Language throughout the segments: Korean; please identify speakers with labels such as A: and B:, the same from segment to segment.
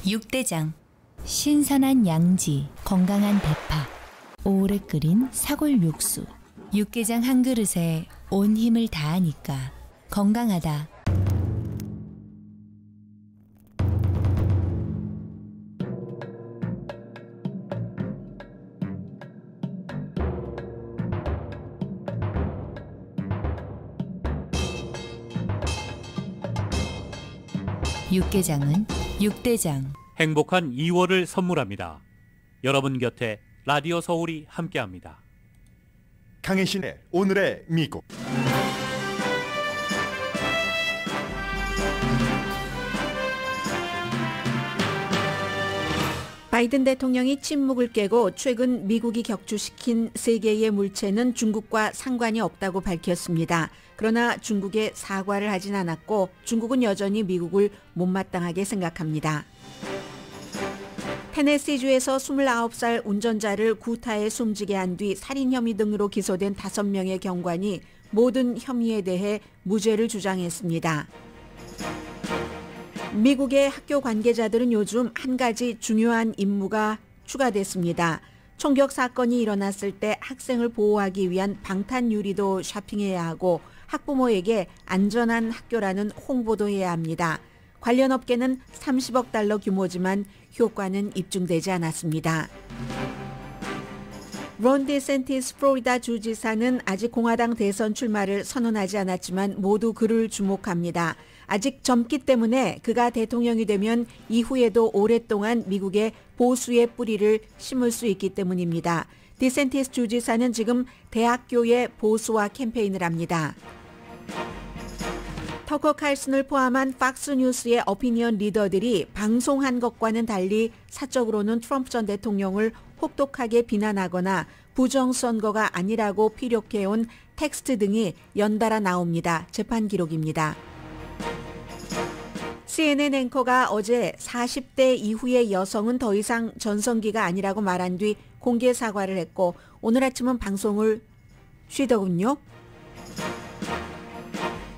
A: 육대장. 신선한 양지, 건강한 대파, 오래 끓인 사골 육수. 육개장 한 그릇에 온 힘을 다하니까 건강하다. 육개장은 육대장.
B: 행복한 2월을 선물합니다. 여러분 곁에 라디오 서울이 함께합니다.
C: 강혜신의 오늘의 미국.
D: 바이든 대통령이 침묵을 깨고 최근 미국이 격추시킨 세 개의 물체는 중국과 상관이 없다고 밝혔습니다. 그러나 중국에 사과를 하진 않았고 중국은 여전히 미국을 못마땅하게 생각합니다. 테네시주에서 29살 운전자를 구타에 숨지게 한 뒤 살인 혐의 등으로 기소된 5명의 경관이 모든 혐의에 대해 무죄를 주장했습니다. 미국의 학교 관계자들은 요즘 한 가지 중요한 임무가 추가됐습니다. 총격 사건이 일어났을 때 학생을 보호하기 위한 방탄 유리도 쇼핑해야 하고 학부모에게 안전한 학교라는 홍보도 해야 합니다. 관련 업계는 30억 달러 규모지만 효과는 입증되지 않았습니다. 론 디센티스 플로리다 주지사는 아직 공화당 대선 출마를 선언하지 않았지만 모두 그를 주목합니다. 아직 젊기 때문에 그가 대통령이 되면 이후에도 오랫동안 미국의 보수의 뿌리를 심을 수 있기 때문입니다. 디센티스 주지사는 지금 대학교에 보수화 캠페인을 합니다. 터커 칼슨을 포함한 팍스뉴스의 어피니언 리더들이 방송한 것과는 달리 사적으로는 트럼프 전 대통령을 혹독하게 비난하거나 부정선거가 아니라고 피력해온 텍스트 등이 연달아 나옵니다. 재판 기록입니다. CNN 앵커가 어제 40대 이후의 여성은 더 이상 전성기가 아니라고 말한 뒤 공개 사과를 했고 오늘 아침은 방송을 쉬더군요.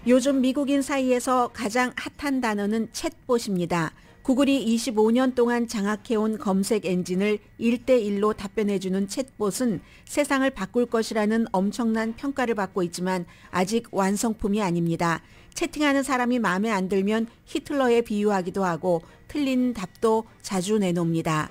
D: 요즘 미국인 사이에서 가장 핫한 단어는 챗봇입니다. 구글이 25년 동안 장악해온 검색 엔진을 1대1로 답변해주는 챗봇은 세상을 바꿀 것이라는 엄청난 평가를 받고 있지만 아직 완성품이 아닙니다. 채팅하는 사람이 마음에 안 들면 히틀러에 비유하기도 하고 틀린 답도 자주 내놓습니다.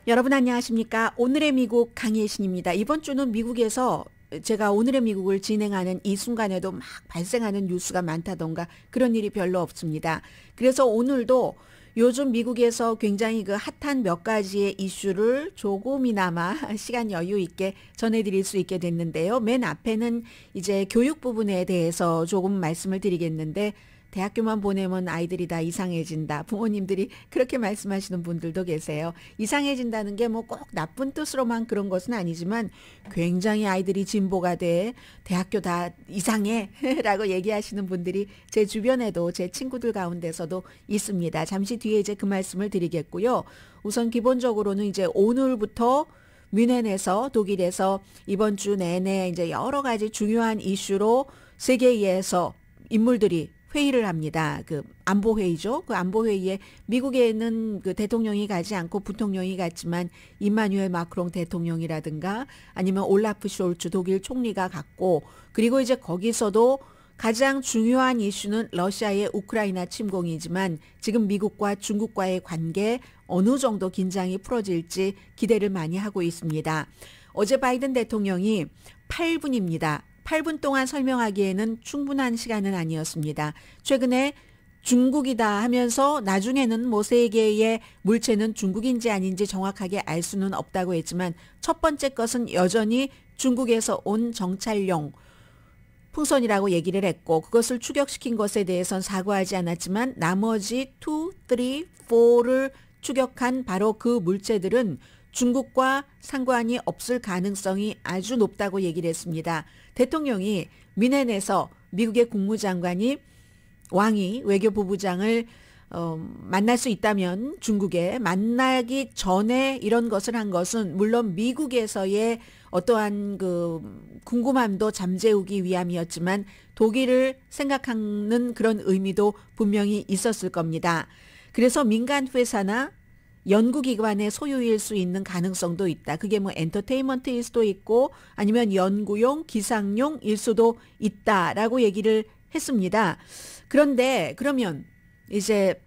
D: 여러분 안녕하십니까? 오늘의 미국 강혜신입니다. 이번 주는 미국에서 제가 오늘의 미국을 진행하는 이 순간에도 막 발생하는 뉴스가 많다던가 그런 일이 별로 없습니다. 그래서 오늘도 요즘 미국에서 굉장히 그 핫한 몇 가지의 이슈를 조금이나마 시간 여유 있게 전해드릴 수 있게 됐는데요. 맨 앞에는 이제 교육 부분에 대해서 조금 말씀을 드리겠는데 대학교만 보내면 아이들이 다 이상해진다. 부모님들이 그렇게 말씀하시는 분들도 계세요. 이상해진다는 게 뭐 꼭 나쁜 뜻으로만 그런 것은 아니지만 굉장히 아이들이 진보가 돼 대학교 다 이상해 라고 얘기하시는 분들이 제 주변에도 제 친구들 가운데서도 있습니다. 잠시 뒤에 이제 그 말씀을 드리겠고요. 우선 기본적으로는 이제 오늘부터 뮌헨에서 독일에서 이번 주 내내 이제 여러 가지 중요한 이슈로 세계에서 인물들이 회의를 합니다. 그 안보회의죠. 그 안보회의에 미국에는 그 대통령이 가지 않고 부통령이 갔지만 임마누엘 마크롱 대통령이라든가 아니면 올라프 숄츠 독일 총리가 갔고 그리고 이제 거기서도 가장 중요한 이슈는 러시아의 우크라이나 침공이지만 지금 미국과 중국과의 관계 어느 정도 긴장이 풀어질지 기대를 많이 하고 있습니다. 어제 바이든 대통령이 8분입니다. 8분 동안 설명하기에는 충분한 시간은 아니었습니다. 최근에 중국이다 하면서 나중에는 뭐 세계의 물체는 중국인지 아닌지 정확하게 알 수는 없다고 했지만 첫 번째 것은 여전히 중국에서 온 정찰용 풍선이라고 얘기를 했고 그것을 추격시킨 것에 대해선 사과하지 않았지만 나머지 2, 3, 4를 추격한 바로 그 물체들은 중국과 상관이 없을 가능성이 아주 높다고 얘기를 했습니다. 대통령이 뮌헨에서 미국의 국무장관이 왕이 외교부부장을 만날 수 있다면 중국에 만나기 전에 이런 것을 한 것은 물론 미국에서의 어떠한 그 궁금함도 잠재우기 위함이었지만 독일을 생각하는 그런 의미도 분명히 있었을 겁니다. 그래서 민간 회사나 연구기관의 소유일 수 있는 가능성도 있다. 그게 뭐 엔터테인먼트일 수도 있고 아니면 연구용, 기상용일 수도 있다라고 얘기를 했습니다. 그런데 그러면 이제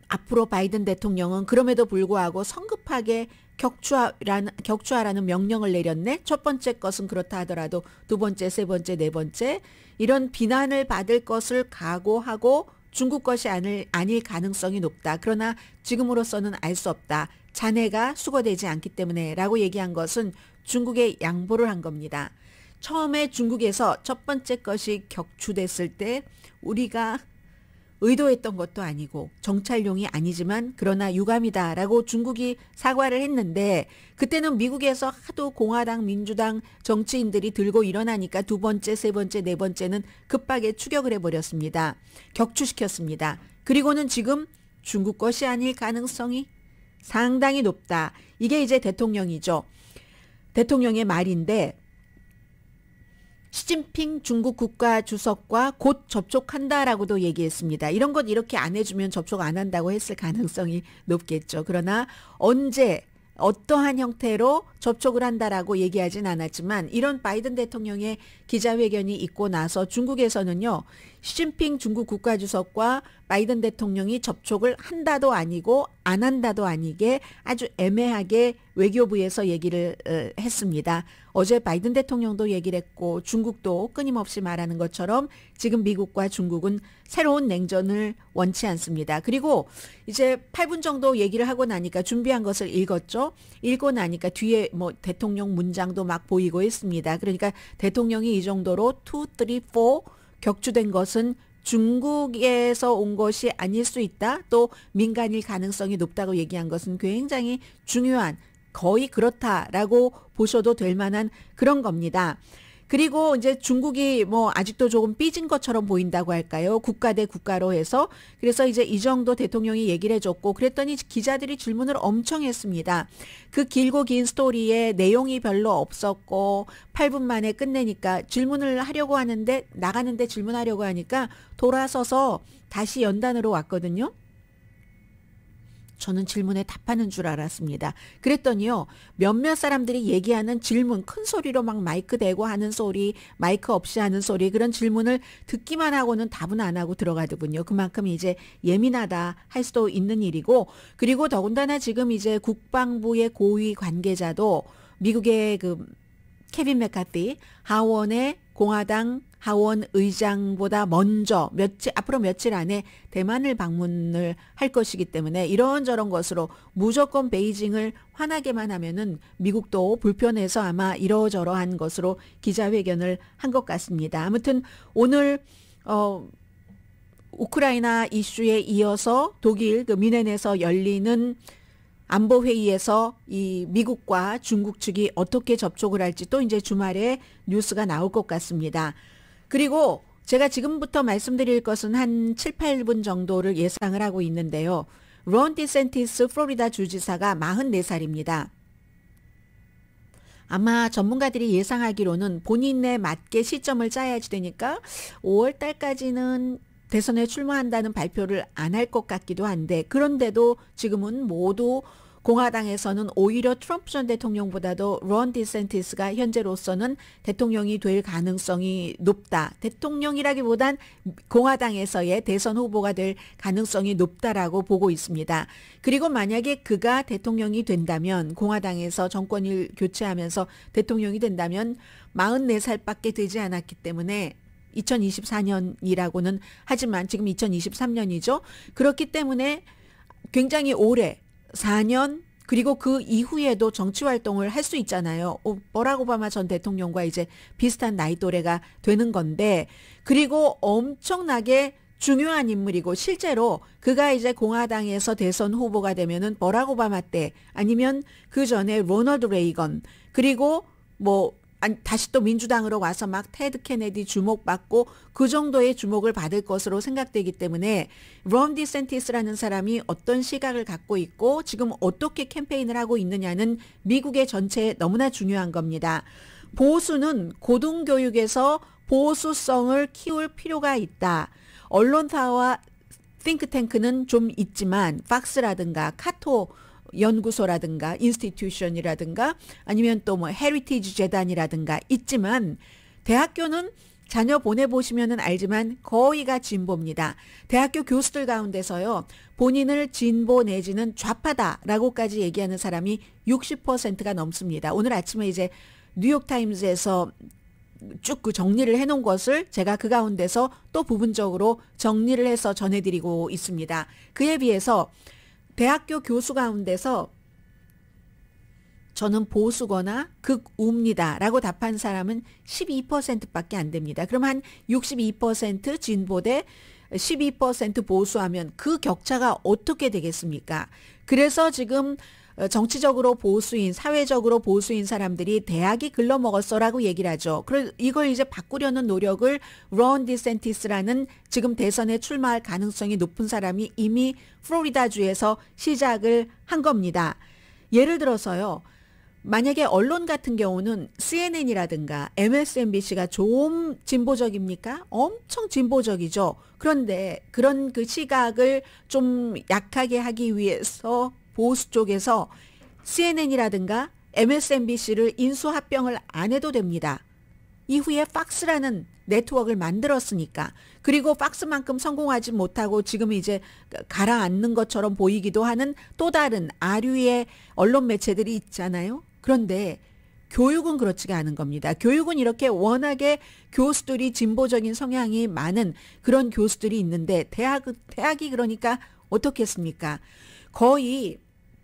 D: 앞으로 바이든 대통령은 그럼에도 불구하고 성급하게 격추하라는 명령을 내렸네. 첫 번째 것은 그렇다 하더라도 두 번째, 세 번째, 네 번째 이런 비난을 받을 것을 각오하고 중국 것이 아닐 가능성이 높다. 그러나 지금으로서는 알 수 없다. 잔해가 수거되지 않기 때문에 라고 얘기한 것은 중국에 양보를 한 겁니다. 처음에 중국에서 첫 번째 것이 격추됐을 때 우리가 의도했던 것도 아니고 정찰용이 아니지만 그러나 유감이다라고 중국이 사과를 했는데 그때는 미국에서 하도 공화당, 민주당 정치인들이 들고 일어나니까 두 번째, 세 번째, 네 번째는 급하게 추격을 해버렸습니다. 격추시켰습니다. 그리고는 지금 중국 것이 아닐 가능성이 상당히 높다. 이게 이제 대통령이죠. 대통령의 말인데 시진핑 중국 국가주석과 곧 접촉한다라고도 얘기했습니다. 이런 것 이렇게 안 해주면 접촉 안 한다고 했을 가능성이 높겠죠. 그러나 언제 어떠한 형태로 접촉을 한다라고 얘기하진 않았지만 이런 바이든 대통령의 기자회견이 있고 나서 중국에서는요. 시진핑 중국 국가주석과 바이든 대통령이 접촉을 한다도 아니고 안 한다도 아니게 아주 애매하게 외교부에서 얘기를 했습니다. 어제 바이든 대통령도 얘기를 했고 중국도 끊임없이 말하는 것처럼 지금 미국과 중국은 새로운 냉전을 원치 않습니다. 그리고 이제 8분 정도 얘기를 하고 나니까 준비한 것을 읽었죠. 읽고 나니까 뒤에 뭐 대통령 문장도 막 보이고 있습니다. 그러니까 대통령이 이 정도로 2, 3, 4 격추된 것은 중국에서 온 것이 아닐 수 있다. 또 민간일 가능성이 높다고 얘기한 것은 굉장히 중요한 거의 그렇다라고 보셔도 될 만한 그런 겁니다. 그리고 이제 중국이 뭐 아직도 조금 삐진 것처럼 보인다고 할까요? 국가 대 국가로 해서 그래서 이제 이 정도 대통령이 얘기를 해줬고 그랬더니 기자들이 질문을 엄청 했습니다. 그 길고 긴 스토리에 내용이 별로 없었고 8분 만에 끝내니까 질문을 하려고 하는데 나가는데 질문하려고 하니까 돌아서서 다시 연단으로 왔거든요. 저는 질문에 답하는 줄 알았습니다. 그랬더니요. 몇몇 사람들이 얘기하는 질문 큰 소리로 막 마이크 대고 하는 소리 마이크 없이 하는 소리 그런 질문을 듣기만 하고는 답은 안 하고 들어가더군요. 그만큼 이제 예민하다 할 수도 있는 일이고 그리고 더군다나 지금 이제 국방부의 고위 관계자도 미국의 그 케빈 맥카티 하원의 공화당 하원 의장보다 먼저 앞으로 며칠 안에 대만을 방문을 할 것이기 때문에 이런저런 것으로 무조건 베이징을 화나게만 하면은 미국도 불편해서 아마 이러저러한 것으로 기자회견을 한 것 같습니다. 아무튼 오늘 우크라이나 이슈에 이어서 독일 그 뮌헨에서 열리는 안보회의에서 이 미국과 중국 측이 어떻게 접촉을 할지 또 이제 주말에 뉴스가 나올 것 같습니다. 그리고 제가 지금부터 말씀드릴 것은 한 7, 8분 정도를 예상을 하고 있는데요. 론 디센티스 플로리다 주지사가 44살입니다. 아마 전문가들이 예상하기로는 본인에 맞게 시점을 짜야지 되니까 5월 달까지는 대선에 출마한다는 발표를 안 할 것 같기도 한데 그런데도 지금은 모두 공화당에서는 오히려 트럼프 전 대통령보다도 론 디센티스가 현재로서는 대통령이 될 가능성이 높다. 대통령이라기보단 공화당에서의 대선 후보가 될 가능성이 높다라고 보고 있습니다. 그리고 만약에 그가 대통령이 된다면 공화당에서 정권을 교체하면서 대통령이 된다면 44살밖에 되지 않았기 때문에 2024년이라고는 하지만 지금 2023년이죠. 그렇기 때문에 굉장히 오래 4년 그리고 그 이후에도 정치 활동을 할 수 있잖아요. 버락 오바마 전 대통령과 이제 비슷한 나이 또래가 되는 건데 그리고 엄청나게 중요한 인물이고 실제로 그가 이제 공화당에서 대선 후보가 되면은 버락 오바마 때 아니면 그 전에 로널드 레이건 그리고 뭐 다시 또 민주당으로 와서 막 테드 케네디 주목받고 그 정도의 주목을 받을 것으로 생각되기 때문에 론 디센티스라는 사람이 어떤 시각을 갖고 있고 지금 어떻게 캠페인을 하고 있느냐는 미국의 전체에 너무나 중요한 겁니다. 보수는 고등교육에서 보수성을 키울 필요가 있다. 언론사와 띵크탱크는 좀 있지만 팍스라든가 카토 연구소라든가 인스티튜션이라든가 아니면 또 뭐 헤리티지 재단이라든가 있지만 대학교는 자녀 보내보시면 알지만 거의가 진보입니다. 대학교 교수들 가운데서요. 본인을 진보 내지는 좌파다라고까지 얘기하는 사람이 60%가 넘습니다. 오늘 아침에 이제 뉴욕타임즈에서 쭉 그 정리를 해놓은 것을 제가 그 가운데서 또 부분적으로 정리를 해서 전해드리고 있습니다. 그에 비해서 대학교 교수 가운데서 저는 보수거나 극우입니다 라고 답한 사람은 12%밖에 안 됩니다. 그럼 한 62% 진보 대 12% 보수하면 그 격차가 어떻게 되겠습니까? 그래서 지금 정치적으로 보수인, 사회적으로 보수인 사람들이 대학이 글러먹었어라고 얘기를 하죠. 이걸 이제 바꾸려는 노력을 론 디센티스라는 지금 대선에 출마할 가능성이 높은 사람이 이미 플로리다주에서 시작을 한 겁니다. 예를 들어서요. 만약에 언론 같은 경우는 CNN이라든가 MSNBC가 좀 진보적입니까? 엄청 진보적이죠. 그런데 그런 그 시각을 좀 약하게 하기 위해서 보수 쪽에서 CNN이라든가 MSNBC를 인수합병을 안 해도 됩니다. 이후에 팍스라는 네트워크를 만들었으니까. 그리고 팍스만큼 성공하지 못하고 지금 이제 가라앉는 것처럼 보이기도 하는 또 다른 아류의 언론 매체들이 있잖아요. 그런데 교육은 그렇지가 않은 겁니다. 교육은 이렇게 워낙에 교수들이 진보적인 성향이 많은 그런 교수들이 있는데 대학이 그러니까 어떻겠습니까? 거의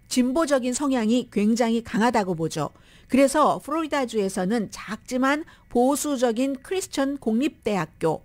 D: 진보적인 성향이 굉장히 강하다고 보죠. 그래서 플로리다주에서는 작지만 보수적인 크리스천 공립대학교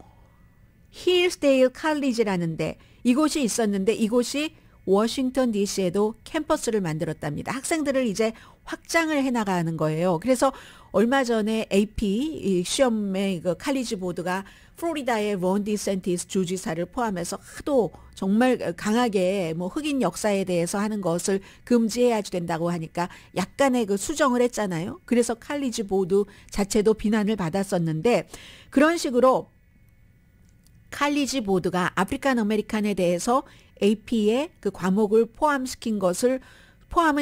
D: 힐스데일 칼리지라는데 이곳이 있었는데 이곳이 워싱턴 DC에도 캠퍼스를 만들었답니다. 학생들을 이제 확장을 해나가는 거예요. 그래서 얼마 전에 AP 시험의 그 칼리지 보드가 플로리다의 론 디센티스 주지사를 포함해서 하도 정말 강하게 뭐 흑인 역사에 대해서 하는 것을 금지해야 된다고 하니까 약간의 그 수정을 했잖아요. 그래서 칼리지 보드 자체도 비난을 받았었는데 그런 식으로 칼리지 보드가 아프리칸 아메리칸에 대해서 AP에 그 과목을 포함은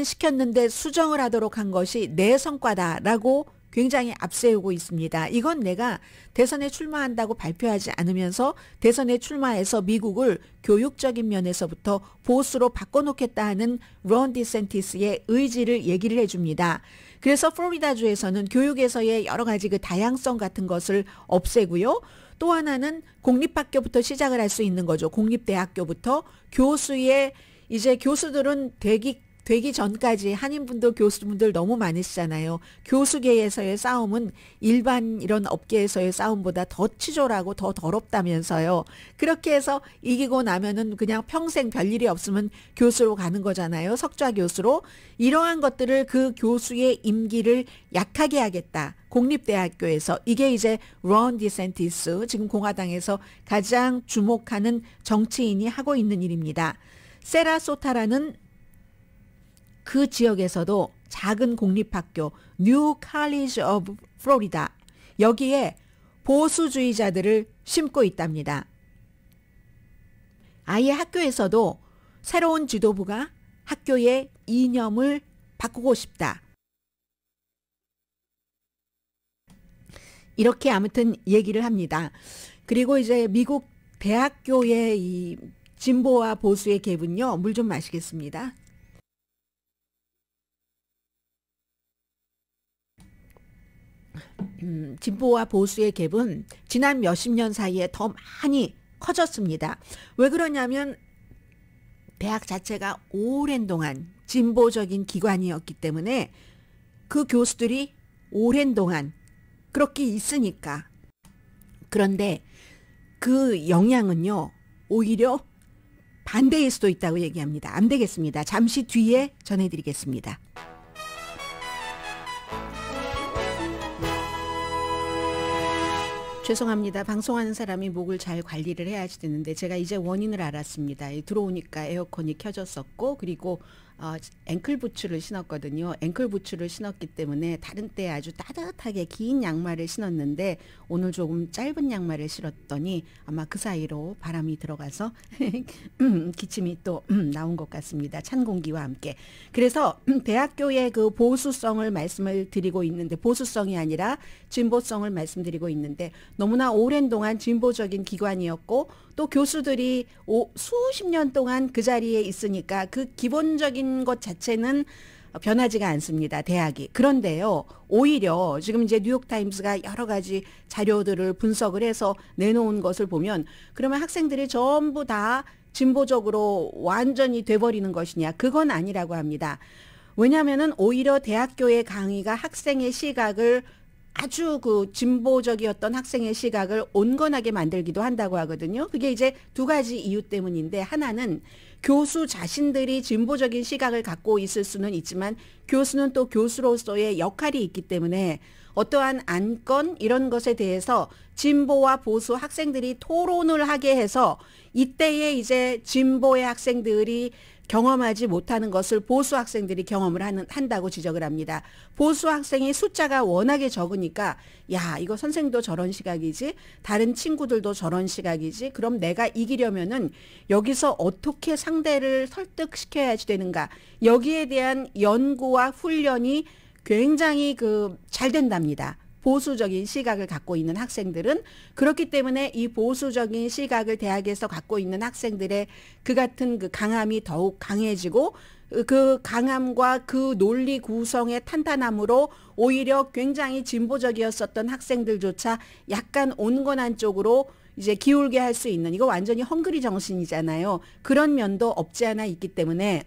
D: 시켰는데 수정을 하도록 한 것이 내 성과다라고 굉장히 앞세우고 있습니다. 이건 내가 대선에 출마한다고 발표하지 않으면서 대선에 출마해서 미국을 교육적인 면에서부터 보수로 바꿔놓겠다 하는 론 디센티스의 의지를 얘기를 해줍니다. 그래서 플로리다주에서는 교육에서의 여러 가지 그 다양성 같은 것을 없애고요. 또 하나는 공립학교부터 시작을 할 수 있는 거죠. 공립대학교부터 이제 교수들은 되기 전까지 한인분들 교수분들 너무 많으시잖아요. 교수계에서의 싸움은 일반 이런 업계에서의 싸움보다 더 치졸하고 더 더럽다면서요. 그렇게 해서 이기고 나면은 그냥 평생 별일이 없으면 교수로 가는 거잖아요. 석좌 교수로. 이러한 것들을 그 교수의 임기를 약하게 하겠다. 공립대학교에서 이게 이제 론 디센티스 지금 공화당에서 가장 주목하는 정치인이 하고 있는 일입니다. 세라소타라는 그 지역에서도 작은 공립학교 뉴 칼리지 오브 플로리다 여기에 보수주의자들을 심고 있답니다. 아예 학교에서도 새로운 지도부가 학교의 이념을 바꾸고 싶다. 이렇게 아무튼 얘기를 합니다. 그리고 이제 미국 대학교의 이 진보와 보수의 갭은요. 물 좀 마시겠습니다. 진보와 보수의 갭은 지난 몇십 년 사이에 더 많이 커졌습니다. 왜 그러냐면 대학 자체가 오랜 동안 진보적인 기관이었기 때문에 그 교수들이 오랜 동안 그렇게 있으니까. 그런데 그 영향은요. 오히려 반대일 수도 있다고 얘기합니다. 안 되겠습니다. 잠시 뒤에 전해드리겠습니다. 죄송합니다. 방송하는 사람이 목을 잘 관리를 해야지 되는데 제가 이제 원인을 알았습니다. 들어오니까 에어컨이 켜졌었고 그리고 앵클 부츠를 신었거든요. 앵클 부츠를 신었기 때문에 다른 때 아주 따뜻하게 긴 양말을 신었는데 오늘 조금 짧은 양말을 신었더니 아마 그 사이로 바람이 들어가서 기침이 또 나온 것 같습니다. 찬 공기와 함께. 그래서 대학교의 그 보수성을 말씀을 드리고 있는데 보수성이 아니라 진보성을 말씀드리고 있는데 너무나 오랜 동안 진보적인 기관이었고 또 교수들이 수십 년 동안 그 자리에 있으니까 그 기본적인 것 자체는 변하지가 않습니다. 대학이. 그런데요. 오히려 지금 이제 뉴욕타임스가 여러 가지 자료들을 분석을 해서 내놓은 것을 보면 그러면 학생들이 전부 다 진보적으로 완전히 돼버리는 것이냐. 그건 아니라고 합니다. 왜냐하면은 오히려 대학교의 강의가 학생의 시각을 아주 그 진보적이었던 학생의 시각을 온건하게 만들기도 한다고 하거든요. 그게 이제 두 가지 이유 때문인데 하나는 교수 자신들이 진보적인 시각을 갖고 있을 수는 있지만 교수는 또 교수로서의 역할이 있기 때문에 어떠한 안건 이런 것에 대해서 진보와 보수 학생들이 토론을 하게 해서 이때에 이제 진보의 학생들이 경험하지 못하는 것을 보수 학생들이 경험을 한다고 지적을 합니다. 보수 학생이 숫자가 워낙에 적으니까 야 이거 선생도 저런 시각이지 다른 친구들도 저런 시각이지 그럼 내가 이기려면은 여기서 어떻게 상대를 설득시켜야지 되는가 여기에 대한 연구와 훈련이 굉장히 잘 된답니다. 보수적인 시각을 갖고 있는 학생들은 그렇기 때문에 이 보수적인 시각을 대학에서 갖고 있는 학생들의 그 같은 그 강함이 더욱 강해지고 그 강함과 그 논리 구성의 탄탄함으로 오히려 굉장히 진보적이었었던 학생들조차 약간 온건한 쪽으로 이제 기울게 할 수 있는 이거 완전히 헝그리 정신이잖아요. 그런 면도 없지 않아 있기 때문에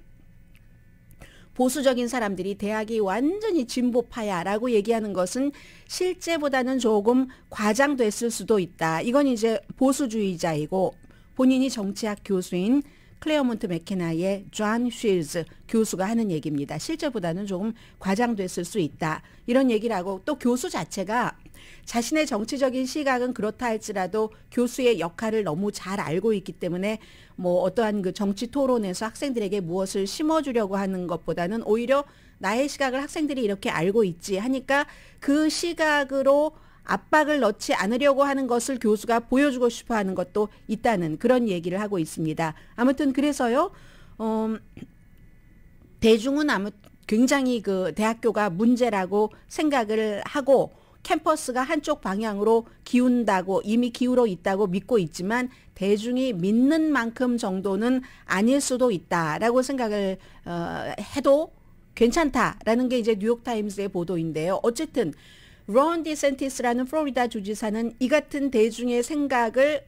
D: 보수적인 사람들이 대학이 완전히 진보파야라고 얘기하는 것은 실제보다는 조금 과장됐을 수도 있다. 이건 이제 보수주의자이고 본인이 정치학 교수인 클레어몬트 맥케나의 존 쉴즈 교수가 하는 얘기입니다. 실제보다는 조금 과장됐을 수 있다. 이런 얘기를 하고 또 교수 자체가 자신의 정치적인 시각은 그렇다 할지라도 교수의 역할을 너무 잘 알고 있기 때문에 뭐 어떠한 그 정치 토론에서 학생들에게 무엇을 심어주려고 하는 것보다는 오히려 나의 시각을 학생들이 이렇게 알고 있지 하니까 그 시각으로 압박을 넣지 않으려고 하는 것을 교수가 보여주고 싶어 하는 것도 있다는 그런 얘기를 하고 있습니다. 아무튼 그래서요, 대중은 굉장히 그 대학교가 문제라고 생각을 하고 캠퍼스가 한쪽 방향으로 기운다고 이미 기울어 있다고 믿고 있지만 대중이 믿는 만큼 정도는 아닐 수도 있다라고 생각을 해도 괜찮다라는 게 이제 뉴욕타임스의 보도인데요. 어쨌든 론 디센티스라는 플로리다 주지사는 이 같은 대중의 생각을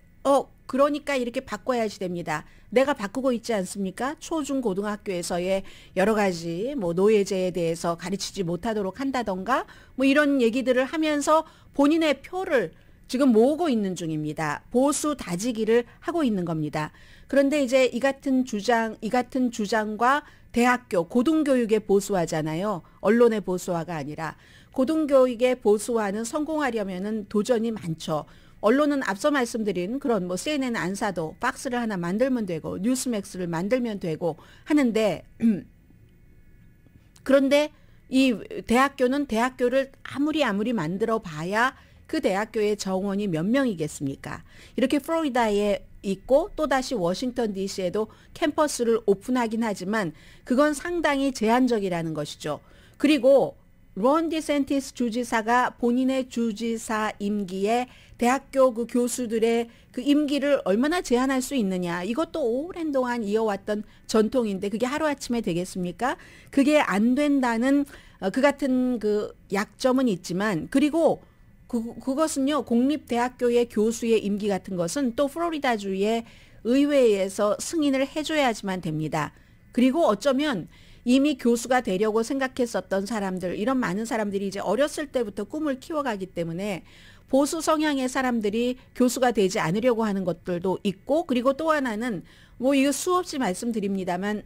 D: 그러니까 이렇게 바꿔야지 됩니다. 내가 바꾸고 있지 않습니까? 초중 고등학교에서의 여러 가지 뭐 노예제에 대해서 가르치지 못하도록 한다던가 뭐 이런 얘기들을 하면서 본인의 표를 지금 모으고 있는 중입니다. 보수 다지기를 하고 있는 겁니다. 그런데 이제 이 같은 주장과 대학교, 고등교육의 보수화잖아요. 언론의 보수화가 아니라 고등교육의 보수화는 성공하려면은 도전이 많죠. 언론은 앞서 말씀드린 그런 뭐 CNN 안 사도 박스를 하나 만들면 되고 뉴스맥스를 만들면 되고 하는데 그런데 이 대학교는 대학교를 아무리 만들어 봐야 그 대학교의 정원이 몇 명이겠습니까? 이렇게 플로리다에 있고 또다시 워싱턴 DC에도 캠퍼스를 오픈하긴 하지만 그건 상당히 제한적이라는 것이죠. 그리고 론 디센티스 주지사가 본인의 주지사 임기에 대학교 그 교수들의 그 임기를 얼마나 제한할 수 있느냐. 이것도 오랜 동안 이어왔던 전통인데 그게 하루아침에 되겠습니까? 그게 안 된다는 그 같은 그 약점은 있지만 그리고 그것은요. 공립대학교의 교수의 임기 같은 것은 또 플로리다주의 의회에서 승인을 해줘야지만 됩니다. 그리고 어쩌면 이미 교수가 되려고 생각했었던 사람들, 이런 많은 사람들이 이제 어렸을 때부터 꿈을 키워가기 때문에 보수 성향의 사람들이 교수가 되지 않으려고 하는 것들도 있고, 그리고 또 하나는 뭐 이거 수없이 말씀드립니다만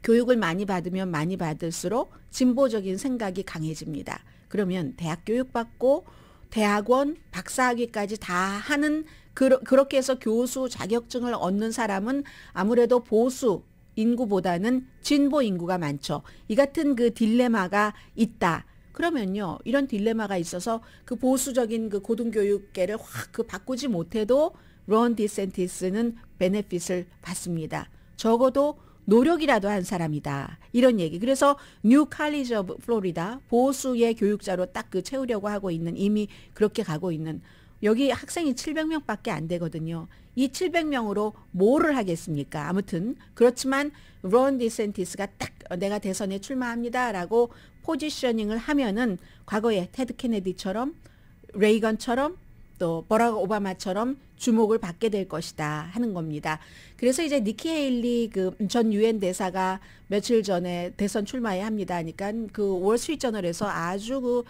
D: 교육을 많이 받으면 많이 받을수록 진보적인 생각이 강해집니다. 그러면 대학 교육 받고 대학원 박사학위까지 다 하는 그렇게 해서 교수 자격증을 얻는 사람은 아무래도 보수 인구보다는 진보 인구가 많죠. 이 같은 그 딜레마가 있다. 그러면요, 이런 딜레마가 있어서 그 보수적인 그 고등교육계를 확 그 바꾸지 못해도 론 디센티스는 베네핏을 받습니다. 적어도 노력이라도 한 사람이다. 이런 얘기. 그래서 뉴 칼리지 오브 플로리다 보수의 교육자로 딱 그 채우려고 하고 있는, 이미 그렇게 가고 있는, 여기 학생이 700명밖에 안 되거든요. 이 700명으로 뭐를 하겠습니까? 아무튼 그렇지만 론 디센티스가 딱 내가 대선에 출마합니다라고 포지셔닝을 하면은 과거에 테드 케네디처럼 레이건처럼 또 버락 오바마처럼 주목을 받게 될 것이다 하는 겁니다. 그래서 이제 니키 헤일리 그 전 유엔 대사가 며칠 전에 대선 출마해 합니다 하니까 그 월스트리트저널에서 아주 그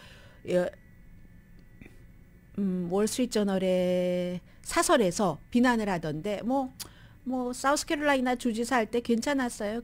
D: 월스트리트저널의 사설에서 비난을 하던데 뭐 사우스캐롤라이나 주지사 할 때 괜찮았어요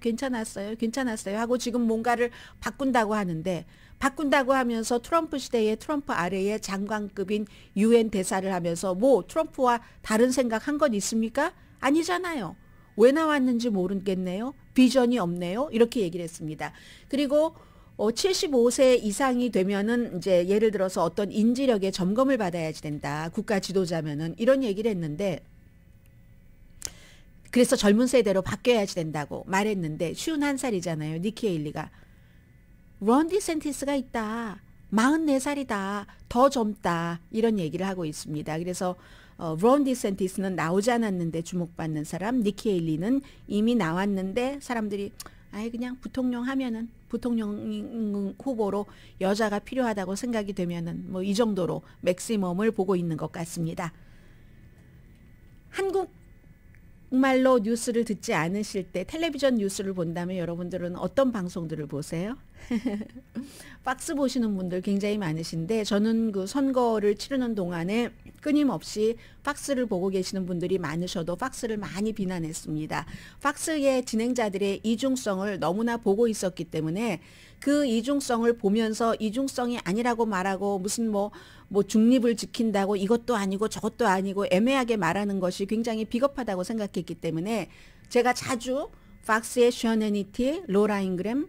D: 하고 지금 뭔가를 바꾼다고 하는데, 바꾼다고 하면서 트럼프 시대에 트럼프 아래에 장관급인 유엔 대사를 하면서 뭐 트럼프와 다른 생각 한 건 있습니까? 아니잖아요. 왜 나왔는지 모르겠네요. 비전이 없네요. 이렇게 얘기를 했습니다. 그리고 75세 이상이 되면은 이제 예를 들어서 어떤 인지력의 점검을 받아야지 된다. 국가 지도자면은 이런 얘기를 했는데, 그래서 젊은 세대로 바뀌어야지 된다고 말했는데 51살이잖아요. 니키 헤일리가. 론 디센티스가 있다. 44살이다. 더 젊다. 이런 얘기를 하고 있습니다. 그래서 론 디센티스는 나오지 않았는데 주목받는 사람, 니키 헤일리는 이미 나왔는데 사람들이 아예 그냥 부통령 하면은, 부통령 후보로 여자가 필요하다고 생각이 되면은 뭐 이 정도로 맥시멈을 보고 있는 것 같습니다. 한국말로 뉴스를 듣지 않으실 때 텔레비전 뉴스를 본다면 여러분들은 어떤 방송들을 보세요? 팍스 보시는 분들 굉장히 많으신데, 저는 그 선거를 치르는 동안에 끊임없이 팍스를 보고 계시는 분들이 많으셔도 팍스를 많이 비난했습니다. 팍스의 진행자들의 이중성을 너무나 보고 있었기 때문에 그 이중성을 보면서 이중성이 아니라고 말하고 무슨 뭐 중립을 지킨다고 이것도 아니고 저것도 아니고 애매하게 말하는 것이 굉장히 비겁하다고 생각했기 때문에 제가 자주 팍스의 션 해니티, 로라 잉그램,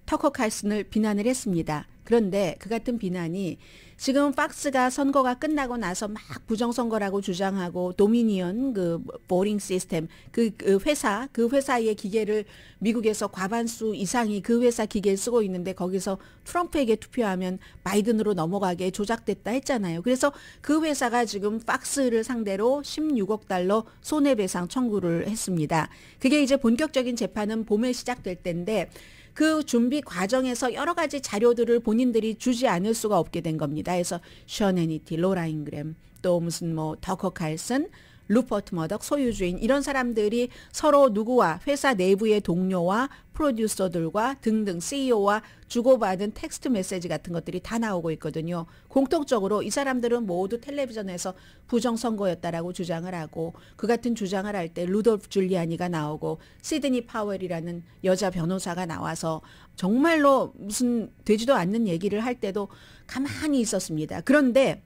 D: 터커 칼슨을 비난을 했습니다. 그런데 그 같은 비난이 지금 팍스가 선거가 끝나고 나서 막 부정선거라고 주장하고 도미니언 그 보링 시스템 그 회사의 기계를 미국에서 과반수 이상이 그 회사 기계를 쓰고 있는데 거기서 트럼프에게 투표하면 바이든으로 넘어가게 조작됐다 했잖아요. 그래서 그 회사가 지금 팍스를 상대로 16억 달러 손해배상 청구를 했습니다. 그게 이제 본격적인 재판은 봄에 시작될 텐데 그 준비 과정에서 여러 가지 자료들을 본인들이 주지 않을 수가 없게 된 겁니다. 그래서 션 해니티, 로라 잉그램, 또 무슨 뭐 터커 칼슨, 루퍼트 머덕 소유주인 이런 사람들이 서로 누구와 회사 내부의 동료와 프로듀서들과 등등 CEO와 주고받은 텍스트 메시지 같은 것들이 다 나오고 있거든요. 공통적으로 이 사람들은 모두 텔레비전에서 부정선거였다라고 주장을 하고, 그 같은 주장을 할 때 루돌프 줄리아니가 나오고 시드니 파웰이라는 여자 변호사가 나와서 정말로 무슨 되지도 않는 얘기를 할 때도 가만히 있었습니다. 그런데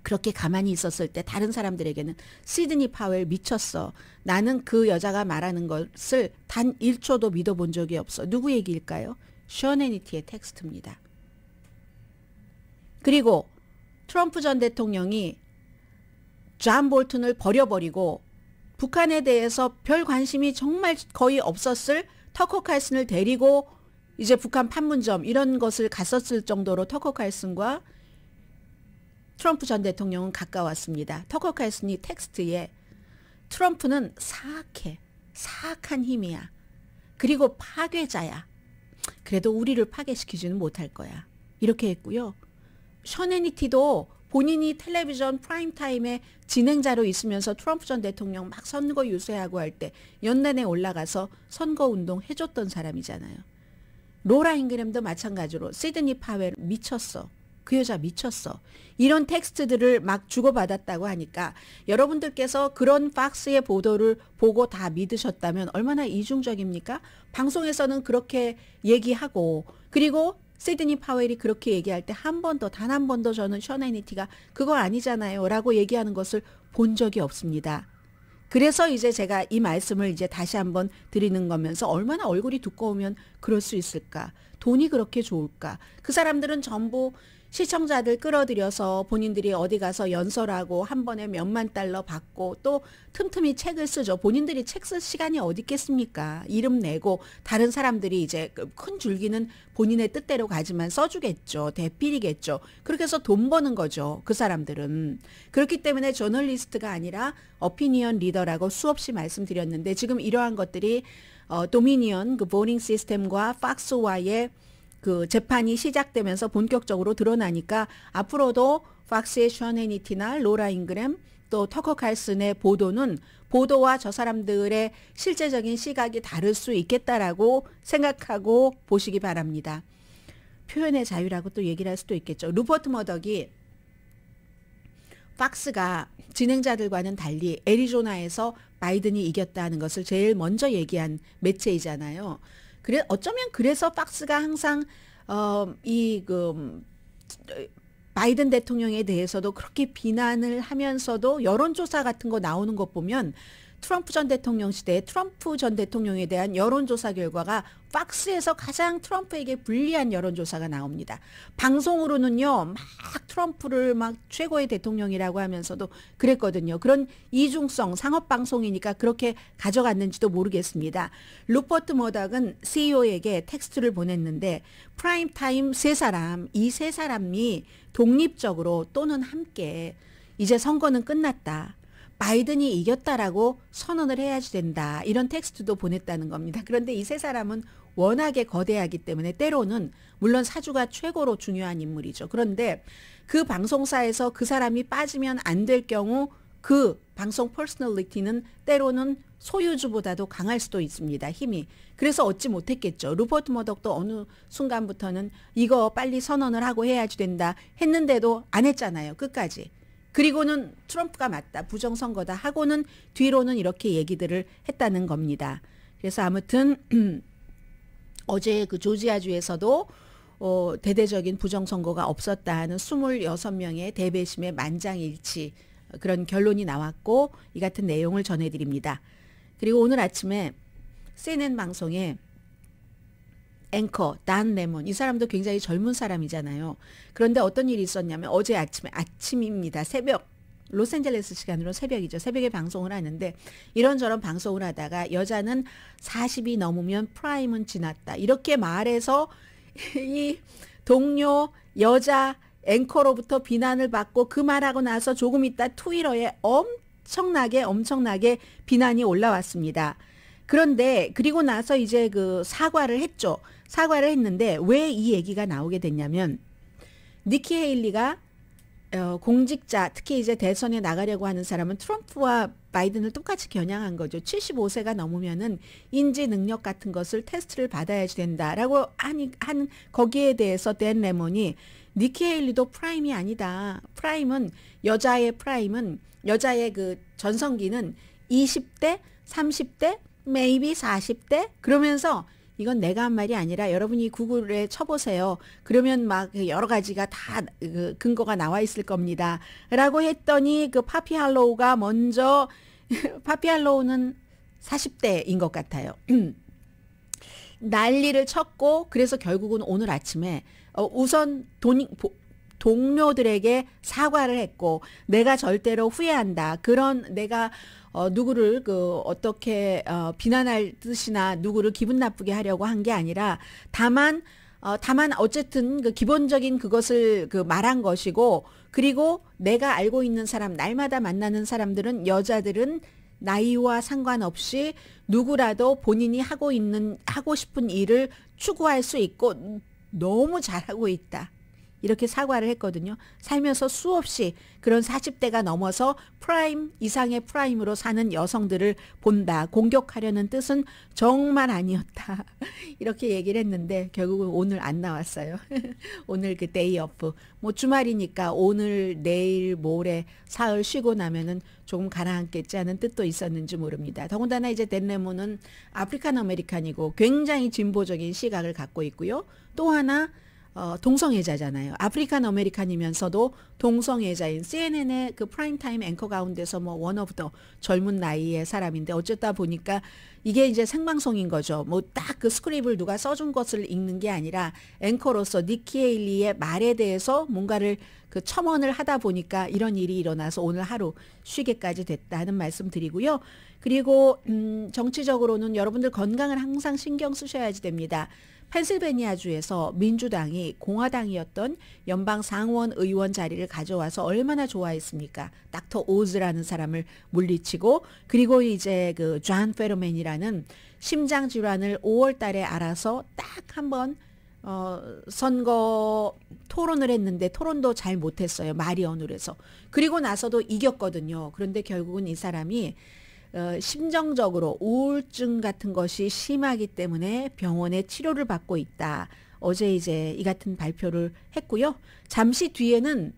D: 그렇게 가만히 있었을 때 다른 사람들에게는 시드니 파웰 미쳤어. 나는 그 여자가 말하는 것을 단 1초도 믿어본 적이 없어. 누구 얘기일까요? 션 해니티의 텍스트입니다. 그리고 트럼프 전 대통령이 존 볼튼을 버려버리고 북한에 대해서 별 관심이 정말 거의 없었을 터커 칼슨을 데리고 이제 북한 판문점 이런 것을 갔었을 정도로 터커 칼슨과 트럼프 전 대통령은 가까웠습니다. 터커 칼슨이 텍스트에 트럼프는 사악한 힘이야. 그리고 파괴자야. 그래도 우리를 파괴시키지는 못할 거야. 이렇게 했고요. 션 해니티도 본인이 텔레비전 프라임타임에 진행자로 있으면서 트럼프 전 대통령 막 선거 유세하고 할 때 연단에 올라가서 선거운동 해줬던 사람이잖아요. 로라 잉그램도 마찬가지로 시드니 파웰 미쳤어. 그 여자 미쳤어. 이런 텍스트들을 막 주고받았다고 하니까 여러분들께서 그런 팍스의 보도를 보고 다 믿으셨다면 얼마나 이중적입니까? 방송에서는 그렇게 얘기하고, 그리고 시드니 파웰이 그렇게 얘기할 때 한 번도 단 한 번도 저는 션 해니티가 그거 아니잖아요 라고 얘기하는 것을 본 적이 없습니다. 그래서 이제 제가 이 말씀을 이제 다시 한번 드리는 거면서 얼마나 얼굴이 두꺼우면 그럴 수 있을까? 돈이 그렇게 좋을까? 그 사람들은 전부 시청자들 끌어들여서 본인들이 어디 가서 연설하고 한 번에 몇만 달러 받고 또 틈틈이 책을 쓰죠. 본인들이 책 쓸 시간이 어디 있겠습니까? 이름 내고 다른 사람들이 이제 큰 줄기는 본인의 뜻대로 가지만 써주겠죠. 대필이겠죠. 그렇게 해서 돈 버는 거죠. 그 사람들은. 그렇기 때문에 저널리스트가 아니라 어피니언 리더라고 수없이 말씀드렸는데 지금 이러한 것들이 도미니언 그 보닝 시스템과 팍스와의 그 재판이 시작되면서 본격적으로 드러나니까 앞으로도 팍스의 션 해니티나 로라 잉그램 또 터커 칼슨의 보도는 보도와 저 사람들의 실제적인 시각이 다를 수 있겠다라고 생각하고 보시기 바랍니다. 표현의 자유라고 또 얘기를 할 수도 있겠죠. 루퍼트 머덕이 팍스가 진행자들과는 달리 애리조나에서 바이든이 이겼다는 것을 제일 먼저 얘기한 매체이잖아요. 어쩌면 그래서 팍스가 항상 바이든 대통령에 대해서도 그렇게 비난을 하면서도 여론조사 같은 거 나오는 것 보면 트럼프 전 대통령 시대에 트럼프 전 대통령에 대한 여론조사 결과가 팍스에서 가장 트럼프에게 불리한 여론조사가 나옵니다. 방송으로는요, 막 트럼프를 막 최고의 대통령이라고 하면서도 그랬거든요. 그런 이중성, 상업방송이니까 그렇게 가져갔는지도 모르겠습니다. 루퍼트 머덕은 CEO에게 텍스트를 보냈는데 프라임타임 세 사람, 이 세 사람이 독립적으로 또는 함께 이제 선거는 끝났다. 바이든이 이겼다라고 선언을 해야지 된다. 이런 텍스트도 보냈다는 겁니다. 그런데 이 세 사람은 워낙에 거대하기 때문에 때로는 물론 사주가 최고로 중요한 인물이죠. 그런데 그 방송사에서 그 사람이 빠지면 안 될 경우 그 방송 퍼스널리티는 때로는 소유주보다도 강할 수도 있습니다. 힘이. 그래서 얻지 못했겠죠. 루퍼트 머덕도 어느 순간부터는 이거 빨리 선언을 하고 해야지 된다 했는데도 안 했잖아요. 끝까지. 그리고는 트럼프가 맞다. 부정선거다 하고는 뒤로는 이렇게 얘기들을 했다는 겁니다. 그래서 아무튼 어제 그 조지아주에서도 대대적인 부정선거가 없었다 하는 26명의 대배심의 만장일치 그런 결론이 나왔고 이 같은 내용을 전해드립니다. 그리고 오늘 아침에 CNN 방송에 앵커 단 레몬 이 사람도 굉장히 젊은 사람이잖아요. 그런데 어떤 일이 있었냐면 어제 아침입니다. 새벽 로스앤젤레스 시간으로 새벽이죠. 새벽에 방송을 하는데 이런저런 방송을 하다가 여자는 40이 넘으면 프라임은 지났다. 이렇게 말해서 이 동료 여자 앵커로부터 비난을 받고 그 말하고 나서 조금 있다 트위터에 엄청나게 비난이 올라왔습니다. 그런데 그리고 나서 이제 그 사과를 했죠. 사과를 했는데 왜 이 얘기가 나오게 됐냐면 니키 헤일리가 공직자 특히 이제 대선에 나가려고 하는 사람은 트럼프와 바이든을 똑같이 겨냥한 거죠. 75세가 넘으면은 인지 능력 같은 것을 테스트를 받아야지 된다라고 한 거기에 대해서 댄 레몬이 니키 헤일리도 프라임이 아니다. 여자의 그 전성기는 20대, 30대, maybe 40대 그러면서 이건 내가 한 말이 아니라 여러분이 구글에 쳐보세요. 그러면 막 여러 가지가 다 근거가 나와 있을 겁니다. 라고 했더니 그 파피 할로우가 먼저 파피 할로우는 40대인 것 같아요. 난리를 쳤고 그래서 결국은 오늘 아침에 우선 동료들에게 사과를 했고 내가 절대로 후회한다. 그런 내가 누구를 어떻게 비난할 뜻이나 누구를 기분 나쁘게 하려고 한 게 아니라 다만 어쨌든 그 기본적인 그것을 말한 것이고 그리고 내가 알고 있는 사람 날마다 만나는 사람들은 여자들은 나이와 상관없이 누구라도 본인이 하고 싶은 일을 추구할 수 있고 너무 잘하고 있다. 이렇게 사과를 했거든요. 살면서 수없이 그런 40대가 넘어서 프라임 이상의 프라임으로 사는 여성들을 본다. 공격하려는 뜻은 정말 아니었다. 이렇게 얘기를 했는데 결국은 오늘 안 나왔어요. 오늘 그 데이 오프. 뭐 주말이니까 오늘 내일 모레 사흘 쉬고 나면은 조금 가라앉겠지 하는 뜻도 있었는지 모릅니다. 더군다나 이제 댄 레몬은 아프리칸 아메리칸이고 굉장히 진보적인 시각을 갖고 있고요. 또 하나 동성애자잖아요. 아프리칸 아메리칸이면서도 동성애자인 CNN의 그 프라임타임 앵커 가운데서 뭐 원 오브 더 젊은 나이의 사람인데 어쩌다 보니까 이게 이제 생방송인 거죠. 뭐 딱 그 스크립을 누가 써준 것을 읽는 게 아니라 앵커로서 니키 헤일리의 말에 대해서 뭔가를 그 첨언을 하다 보니까 이런 일이 일어나서 오늘 하루 쉬게까지 됐다는 말씀 드리고요. 그리고 정치적으로는 여러분들 건강을 항상 신경 쓰셔야지 됩니다. 펜실베니아주에서 민주당이 공화당이었던 연방 상원 의원 자리를 가져와서 얼마나 좋아했습니까? 닥터 오즈라는 사람을 물리치고 그리고 이제 그 존 페르맨이라는 심장 질환을 5월 달에 알아서 딱 한번 선거 토론을 했는데 토론도 잘 못했어요. 말이 어눌해서. 그리고 나서도 이겼거든요. 그런데 결국은 이 사람이 심정적으로 우울증 같은 것이 심하기 때문에 병원에 치료를 받고 있다. 어제 이제 이 같은 발표를 했고요. 잠시 뒤에는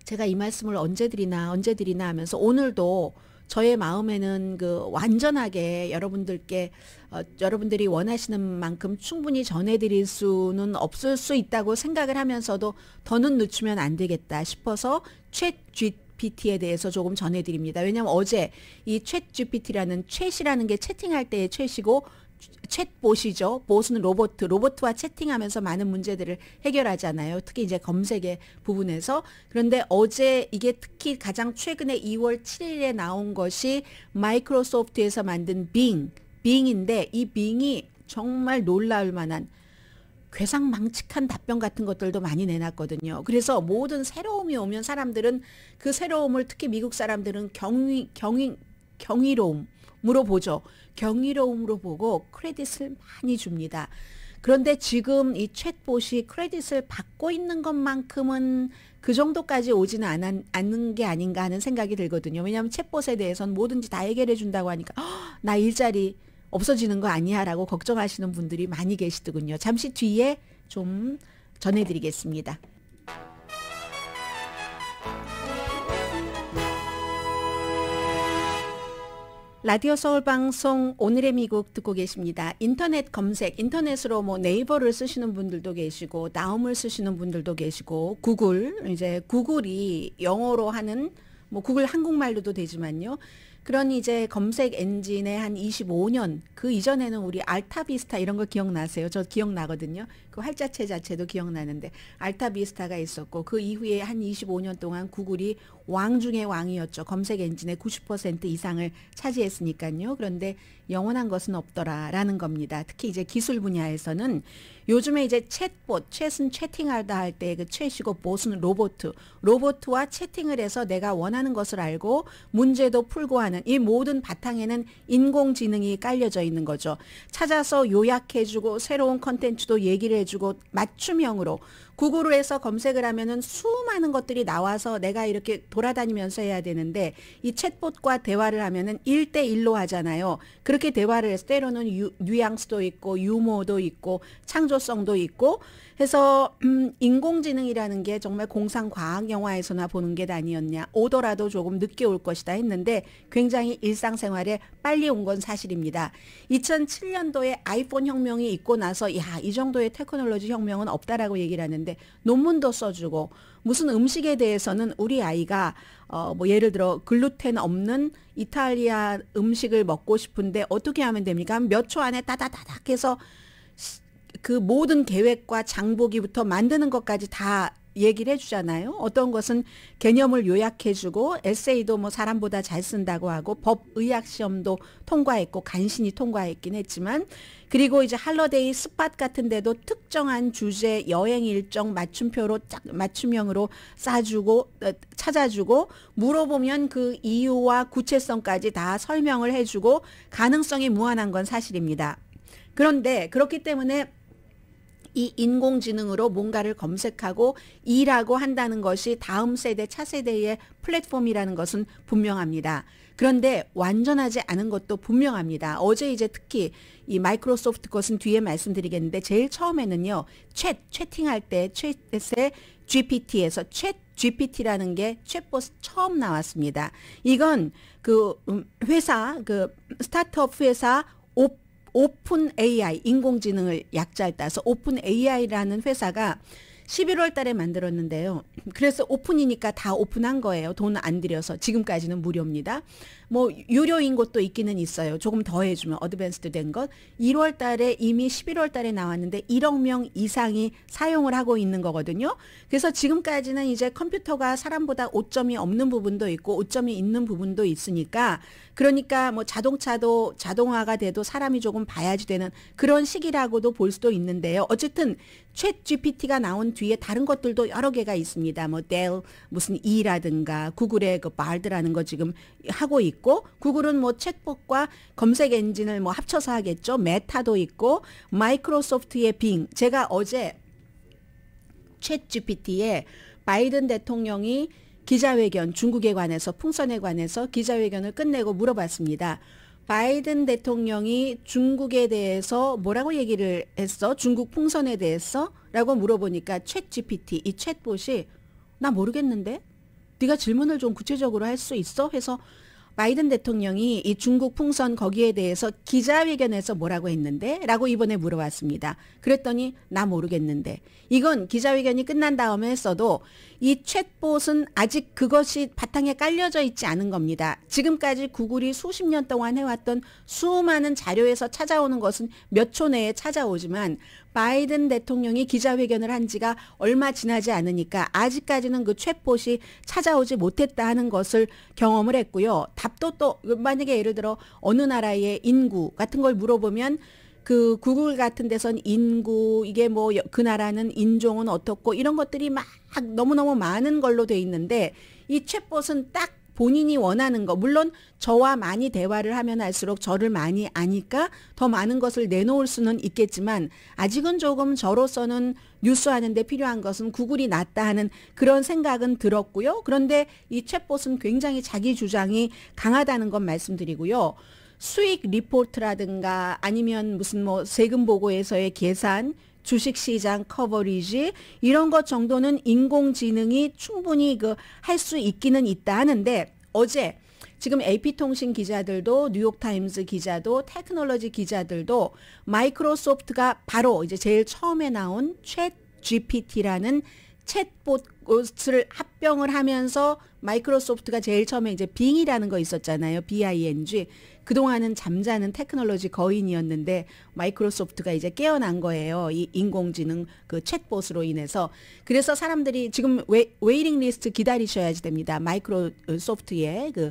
D: 제가 이 말씀을 언제 드리나 하면서 오늘도 저의 마음에는 그 완전하게 여러분들께 여러분들이 원하시는 만큼 충분히 전해드릴 수는 없을 수 있다고 생각을 하면서도 더는 늦추면 안 되겠다 싶어서 챗GPT에 대해서 조금 전해드립니다. 왜냐하면 어제 이 챗GPT라는 챗이라는 게 채팅할 때의 챗이고 챗봇이죠. 봇은 로봇과 채팅하면서 많은 문제들을 해결하잖아요. 특히 이제 검색의 부분에서. 그런데 어제 이게 특히 가장 최근에 2월 7일에 나온 것이 마이크로소프트에서 만든 빙인데 이 빙이 정말 놀라울 만한 괴상망측한 답변 같은 것들도 많이 내놨거든요. 그래서 모든 새로움이 오면 사람들은 그 새로움을 특히 미국 사람들은 경이로움으로 보죠. 경이로움으로 보고 크레딧을 많이 줍니다. 그런데 지금 이 챗봇이 크레딧을 받고 있는 것만큼은 그 정도까지 오지는 않는 게 아닌가 하는 생각이 들거든요. 왜냐하면 챗봇에 대해서는 뭐든지 다 해결해 준다고 하니까 나 일자리 없어지는 거 아니야 라고 걱정하시는 분들이 많이 계시더군요. 잠시 뒤에 좀 전해드리겠습니다. 라디오 서울 방송 오늘의 미국 듣고 계십니다. 인터넷 검색, 인터넷으로 뭐 네이버를 쓰시는 분들도 계시고 나움을 쓰시는 분들도 계시고 이제 구글이 영어로 하는 뭐 구글 한국말로도 되지만요. 그런 이제 검색 엔진의 한 25년 그 이전에는 우리 알타비스타 이런 거 기억나세요? 저 기억나거든요. 그 활자체 자체도 기억나는데 알타비스타가 있었고 그 이후에 한 25년 동안 구글이 왕 중의 왕이었죠. 검색 엔진의 90% 이상을 차지했으니까요. 그런데 영원한 것은 없더라라는 겁니다. 특히 이제 기술 분야에서는 요즘에 이제 챗은 채팅하다 할 때 그 챗이고 봇은 로봇과 채팅을 해서 내가 원하는 것을 알고 문제도 풀고 하는 이 모든 바탕에는 인공지능이 깔려져 있는 거죠. 찾아서 요약해주고 새로운 컨텐츠도 얘기를 해주고 맞춤형으로 구글에서 검색을 하면은 수많은 것들이 나와서 내가 이렇게 돌아다니면서 해야 되는데 이 챗봇과 대화를 하면은 1대1로 하잖아요. 그렇게 대화를 해서 때로는 뉘앙스도 있고 유머도 있고 창조성도 있고 해서 인공지능이라는 게 정말 공상과학 영화에서나 보는 게 아니었냐. 오더라도 조금 늦게 올 것이다 했는데 굉장히 일상생활에 빨리 온 건 사실입니다. 2007년도에 아이폰 혁명이 있고 나서 이 정도의 테크놀로지 혁명은 없다라고 얘기를 하는데 논문도 써주고 무슨 음식에 대해서는 우리 아이가 뭐 예를 들어 글루텐 없는 이탈리아 음식을 먹고 싶은데 어떻게 하면 됩니까? 몇 초 안에 따다다닥 해서 그 모든 계획과 장보기부터 만드는 것까지 다 얘기를 해주잖아요. 어떤 것은 개념을 요약해주고 에세이도 뭐 사람보다 잘 쓴다고 하고 법의학 시험도 통과했고 간신히 통과했긴 했지만 그리고 이제 할러데이 스팟 같은 데도 특정한 주제 여행 일정 맞춤형으로 싸주고 찾아주고 물어보면 그 이유와 구체성까지 다 설명을 해주고 가능성이 무한한 건 사실입니다. 그런데 그렇기 때문에 이 인공지능으로 뭔가를 검색하고 일하고 한다는 것이 다음 세대, 차세대의 플랫폼이라는 것은 분명합니다. 그런데 완전하지 않은 것도 분명합니다. 어제 이제 특히 이 마이크로소프트 것은 뒤에 말씀드리겠는데 제일 처음에는요. 채팅할 때 챗의 GPT에서 챗GPT라는 게 챗봇 처음 나왔습니다. 이건 그 회사, 그 스타트업 회사 오픈 AI, 인공지능을 약자에 따서 오픈 AI라는 회사가 11월 달에 만들었는데요. 그래서 오픈이니까 다 오픈한 거예요. 돈 안 들여서. 지금까지는 무료입니다. 뭐 유료인 곳도 있기는 있어요. 조금 더 해주면 어드밴스드 된 것. 1월 달에 이미 11월 달에 나왔는데 1억 명 이상이 사용을 하고 있는 거거든요. 그래서 지금까지는 이제 컴퓨터가 사람보다 오점이 없는 부분도 있고 오점이 있는 부분도 있으니까 그러니까 뭐 자동차도 자동화가 돼도 사람이 조금 봐야지 되는 그런 시기라고도 볼 수도 있는데요. 어쨌든 챗 GPT가 나온 뒤에 다른 것들도 여러 개가 있습니다. 뭐 델 무슨 E라든가 구글의 그 바드라는 거 지금 하고 있고 구글은 뭐 챗봇과 검색 엔진을 뭐 합쳐서 하겠죠. 메타도 있고 마이크로소프트의 빙. 제가 어제 챗 GPT에 바이든 대통령이 기자회견 중국에 관해서 풍선에 관해서 기자회견을 끝내고 물어봤습니다. 바이든 대통령이 중국에 대해서 뭐라고 얘기를 했어? 중국 풍선에 대해서? 라고 물어보니까 챗 GPT, 이 챗봇이 나 모르겠는데? 네가 질문을 좀 구체적으로 할 수 있어? 해서 바이든 대통령이 이 중국 풍선 거기에 대해서 기자회견에서 뭐라고 했는데? 라고 이번에 물어봤습니다. 그랬더니 나 모르겠는데. 이건 기자회견이 끝난 다음에 했어도 이 챗봇은 아직 그것이 바탕에 깔려져 있지 않은 겁니다. 지금까지 구글이 수십 년 동안 해왔던 수많은 자료에서 찾아오는 것은 몇 초 내에 찾아오지만 바이든 대통령이 기자회견을 한 지가 얼마 지나지 않으니까 아직까지는 그 챗봇이 찾아오지 못했다 하는 것을 경험을 했고요. 답도 또 만약에 예를 들어 어느 나라의 인구 같은 걸 물어보면 그 구글 같은 데선 인구 이게 뭐 그 나라는 인종은 어떻고 이런 것들이 막 너무너무 많은 걸로 돼 있는데 이 챗봇은 딱 본인이 원하는 거 물론 저와 많이 대화를 하면 할수록 저를 많이 아니까 더 많은 것을 내놓을 수는 있겠지만 아직은 조금 저로서는 뉴스하는 데 필요한 것은 구글이 낫다 하는 그런 생각은 들었고요. 그런데 이 챗봇은 굉장히 자기 주장이 강하다는 건 말씀드리고요. 수익 리포트라든가 아니면 무슨 뭐 세금 보고에서의 계산 주식시장 커버리지 이런 것 정도는 인공지능이 충분히 그 할 수 있기는 있다 하는데 어제 지금 AP통신 기자들도 뉴욕타임스 기자도 테크놀로지 기자들도 마이크로소프트가 바로 이제 제일 처음에 나온 챗 GPT라는 챗봇을 합병을 하면서 마이크로소프트가 제일 처음에 이제 빙이라는 거 있었잖아요. BING. 그동안은 잠자는 테크놀로지 거인이었는데 마이크로소프트가 이제 깨어난 거예요. 이 인공지능 그 챗봇으로 인해서. 그래서 사람들이 지금 웨이팅 리스트 기다리셔야지 됩니다. 마이크로소프트의 그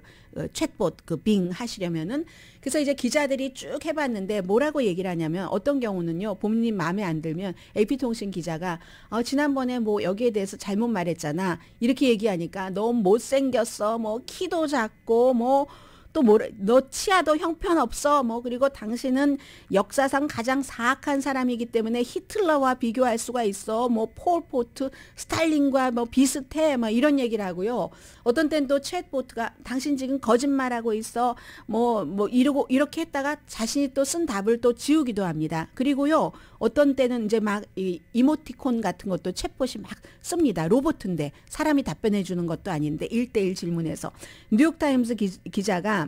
D: 챗봇 그 빙 하시려면은. 그래서 이제 기자들이 쭉 해봤는데 뭐라고 얘기를 하냐면 어떤 경우는요. 본인 마음에 안 들면 AP통신 기자가 지난번에 뭐 여기에 대해서 잘못 말했잖아. 이렇게 얘기하니까 너무 못생겼어. 뭐 키도 작고 뭐 또 너 치아도 형편없어. 뭐 그리고 당신은 역사상 가장 사악한 사람이기 때문에 히틀러와 비교할 수가 있어. 뭐 폴포트, 스탈린과 뭐 비슷해. 뭐 이런 얘기를 하고요. 어떤 때는 또 챗보트가 당신 지금 거짓말하고 있어. 뭐 이러고 이렇게 했다가 자신이 또 쓴 답을 또 지우기도 합니다. 그리고요. 어떤 때는 이제 막 이모티콘 같은 것도 챗봇이 막 씁니다. 로봇인데 사람이 답변해 주는 것도 아닌데 1대1 질문에서 뉴욕타임스 기자가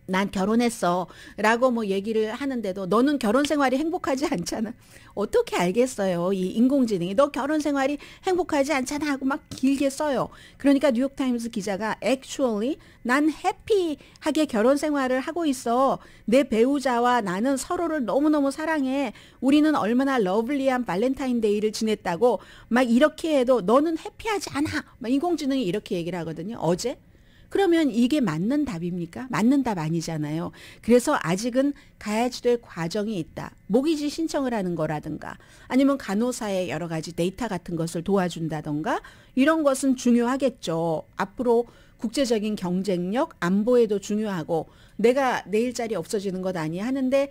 D: 난 결혼했어 라고 뭐 얘기를 하는데도 너는 결혼 생활이 행복하지 않잖아. 어떻게 알겠어요. 이 인공지능이 너 결혼 생활이 행복하지 않잖아 하고 막 길게 써요. 그러니까 뉴욕타임스 기자가 actually 난 해피하게 결혼 생활을 하고 있어. 내 배우자와 나는 서로를 너무너무 사랑해. 우리는 얼마나 러블리한 발렌타인데이를 지냈다고 막 이렇게 해도 너는 해피하지 않아. 막 인공지능이 이렇게 얘기를 하거든요. 어제. 그러면 이게 맞는 답입니까? 맞는 답 아니잖아요. 그래서 아직은 가야지 될 과정이 있다. 모기지 신청을 하는 거라든가 아니면 간호사의 여러 가지 데이터 같은 것을 도와준다던가 이런 것은 중요하겠죠. 앞으로 국제적인 경쟁력, 안보에도 중요하고 내가 내 일자리 없어지는 것 아니야 하는데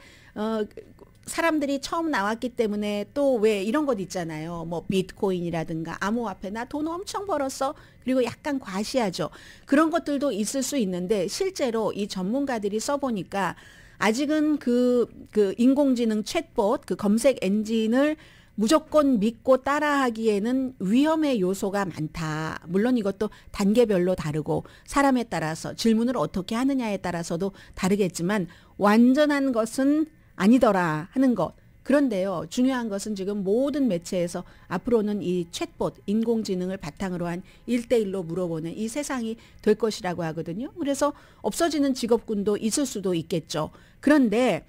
D: 사람들이 처음 나왔기 때문에 또 왜 이런 것 있잖아요. 뭐 비트코인이라든가 암호화폐 나 돈 엄청 벌었어. 그리고 약간 과시하죠. 그런 것들도 있을 수 있는데 실제로 이 전문가들이 써보니까 아직은 그 인공지능 챗봇 그 검색 엔진을 무조건 믿고 따라하기에는 위험의 요소가 많다. 물론 이것도 단계별로 다르고 사람에 따라서 질문을 어떻게 하느냐에 따라서도 다르겠지만 완전한 것은 아니더라 하는 것. 그런데요, 중요한 것은 지금 모든 매체에서 앞으로는 이 챗봇, 인공지능을 바탕으로 한 1대1로 물어보는 이 세상이 될 것이라고 하거든요. 그래서 없어지는 직업군도 있을 수도 있겠죠. 그런데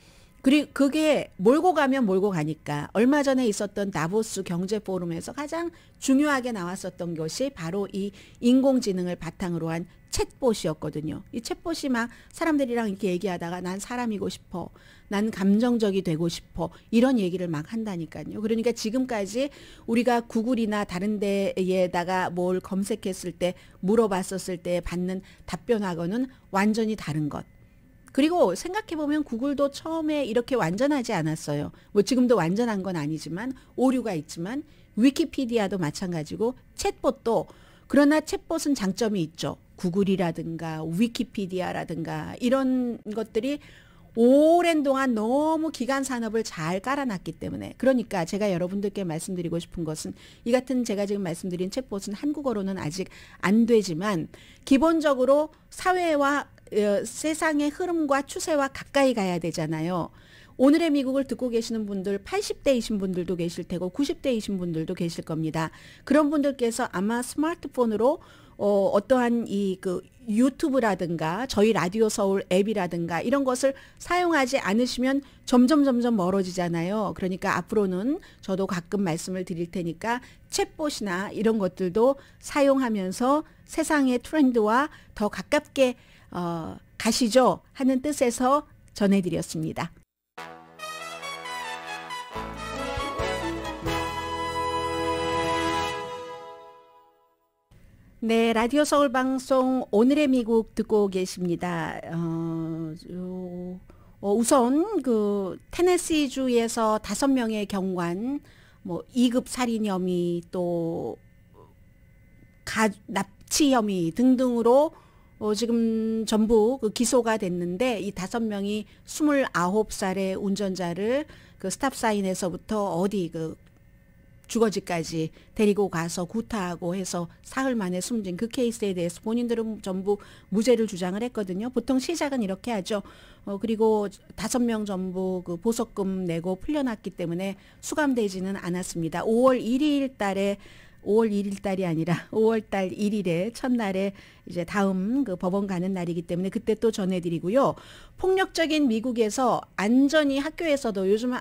D: 그게 몰고 가면 몰고 가니까 얼마 전에 있었던 다보스 경제 포럼에서 가장 중요하게 나왔었던 것이 바로 이 인공지능을 바탕으로 한 챗봇이었거든요. 이 챗봇이 막 사람들이랑 이렇게 얘기하다가 난 사람이고 싶어. 난 감정적이 되고 싶어. 이런 얘기를 막 한다니까요. 그러니까 지금까지 우리가 구글이나 다른 데에다가 뭘 검색했을 때 물어봤었을 때 받는 답변하고는 완전히 다른 것. 그리고 생각해보면 구글도 처음에 이렇게 완전하지 않았어요. 뭐 지금도 완전한 건 아니지만 오류가 있지만 위키피디아도 마찬가지고 챗봇도 그러나 챗봇은 장점이 있죠. 구글이라든가 위키피디아라든가 이런 것들이 오랜 동안 너무 기간 산업을 잘 깔아놨기 때문에 그러니까 제가 여러분들께 말씀드리고 싶은 것은 이 같은 제가 지금 말씀드린 챗봇은 한국어로는 아직 안 되지만 기본적으로 사회와 세상의 흐름과 추세와 가까이 가야 되잖아요. 오늘의 미국을 듣고 계시는 분들 80대이신 분들도 계실 테고 90대이신 분들도 계실 겁니다. 그런 분들께서 아마 스마트폰으로 어떠한 유튜브라든가 저희 라디오 서울 앱이라든가 이런 것을 사용하지 않으시면 점점 멀어지잖아요. 그러니까 앞으로는 저도 가끔 말씀을 드릴 테니까 챗봇이나 이런 것들도 사용하면서 세상의 트렌드와 더 가깝게 가시죠 하는 뜻에서 전해드렸습니다. 네, 라디오 서울 방송 오늘의 미국 듣고 계십니다. 우선 그 테네시주에서 5명의 경관, 뭐 2급 살인 혐의 또 납치 혐의 등등으로 지금 전부 기소가 됐는데 이 5명이 29살의 운전자를 그 스탑사인에서부터 어디 주거지까지 데리고 가서 구타하고 해서 사흘 만에 숨진 그 케이스에 대해서 본인들은 전부 무죄를 주장을 했거든요. 보통 시작은 이렇게 하죠. 그리고 5명 전부 그 보석금 내고 풀려났기 때문에 수감되지는 않았습니다. 5월 1일 달이 아니라 5월달 1일에 첫날에 이제 다음 그 법원 가는 날이기 때문에 그때 또 전해드리고요. 폭력적인 미국에서 안전히 학교에서도 요즘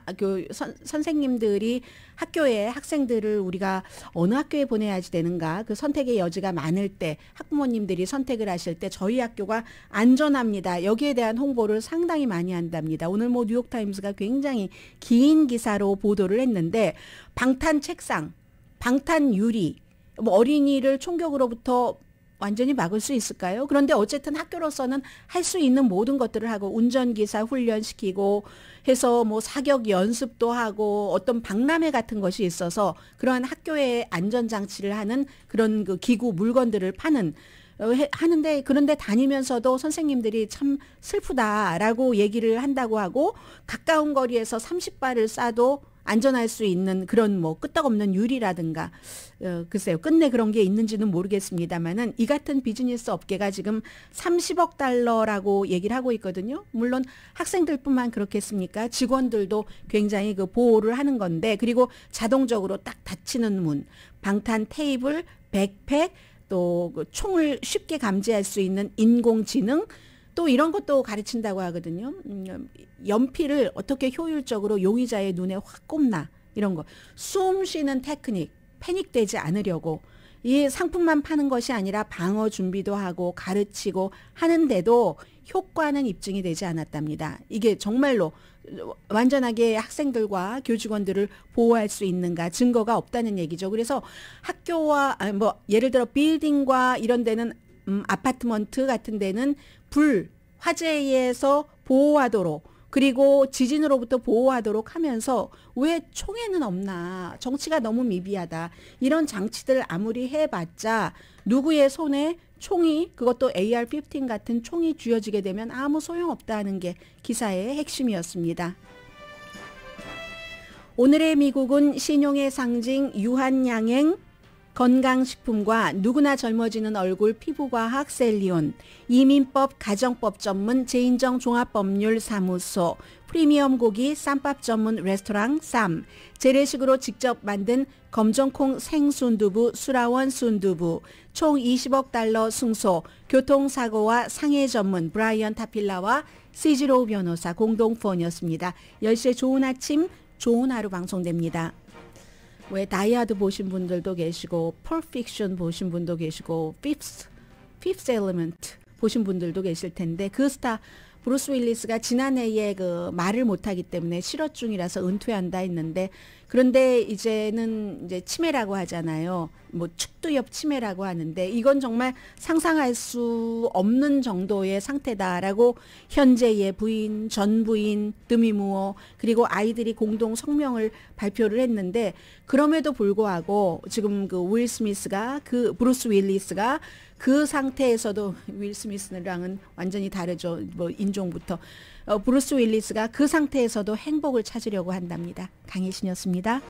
D: 선생님들이 학교에 학생들을 우리가 어느 학교에 보내야지 되는가 그 선택의 여지가 많을 때 학부모님들이 선택을 하실 때 저희 학교가 안전합니다. 여기에 대한 홍보를 상당히 많이 한답니다. 오늘 뭐 뉴욕타임스가 굉장히 긴 기사로 보도를 했는데 방탄 책상 방탄 유리, 뭐 어린이를 총격으로부터 완전히 막을 수 있을까요? 그런데 어쨌든 학교로서는 할 수 있는 모든 것들을 하고 운전기사 훈련시키고 해서 뭐 사격 연습도 하고 어떤 박람회 같은 것이 있어서 그러한 학교의 안전장치를 하는 그런 그 기구 물건들을 하는데 그런데 다니면서도 선생님들이 참 슬프다라고 얘기를 한다고 하고 가까운 거리에서 30발을 쏴도 안전할 수 있는 그런 뭐 끄떡없는 유리라든가 글쎄요 끝내 그런 게 있는지는 모르겠습니다만은 이 같은 비즈니스 업계가 지금 30억 달러라고 얘기를 하고 있거든요. 물론 학생들뿐만 그렇겠습니까? 직원들도 굉장히 그 보호를 하는 건데 그리고 자동적으로 딱 닫히는 문, 방탄 테이블, 백팩 또 그 총을 쉽게 감지할 수 있는 인공지능 또 이런 것도 가르친다고 하거든요. 연필을 어떻게 효율적으로 용의자의 눈에 확 꼽나 이런 거. 숨 쉬는 테크닉, 패닉되지 않으려고 이 상품만 파는 것이 아니라 방어 준비도 하고 가르치고 하는데도 효과는 입증이 되지 않았답니다. 이게 정말로 완전하게 학생들과 교직원들을 보호할 수 있는가 증거가 없다는 얘기죠. 그래서 학교와 뭐 예를 들어 빌딩과 이런 데는 아파트먼트 같은 데는 화재에서 보호하도록 그리고 지진으로부터 보호하도록 하면서 왜 총에는 없나 정치가 너무 미비하다 이런 장치들 아무리 해봤자 누구의 손에 총이 그것도 AR-15 같은 총이 쥐어지게 되면 아무 소용없다는 게 기사의 핵심이었습니다. 오늘의 미국은 신용의 상징 유한양행 건강식품과 누구나 젊어지는 얼굴 피부과학 셀리온, 이민법 가정법 전문 제인정 종합법률사무소, 프리미엄 고기 쌈밥 전문 레스토랑 쌈, 재래식으로 직접 만든 검정콩 생순두부 수라원 순두부, 총 20억 달러 승소, 교통사고와 상해 전문 브라이언 타필라와 시지로우 변호사 공동폰이었습니다. 10시에 좋은 아침, 좋은 하루 방송됩니다. 왜 다이아드 보신 분들도 계시고 펄픽션 보신 분도 계시고 피프스 엘리먼트 보신 분들도 계실 텐데 그 스타 브루스 윌리스가 지난해에 그 말을 못하기 때문에 실업 중이라서 은퇴한다 했는데 그런데 이제는 이제 치매라고 하잖아요. 뭐 축두엽 치매라고 하는데 이건 정말 상상할 수 없는 정도의 상태다라고 현재의 부인, 전 부인, 드미무어 그리고 아이들이 공동 성명을 발표를 했는데 그럼에도 불구하고 지금 그 윌 스미스가 그 브루스 윌리스가 그 상태에서도 윌 스미스랑은 완전히 다르죠. 뭐 인종부터 브루스 윌리스가 그 상태에서도 행복을 찾으려고 한답니다. 강혜신이었습니다.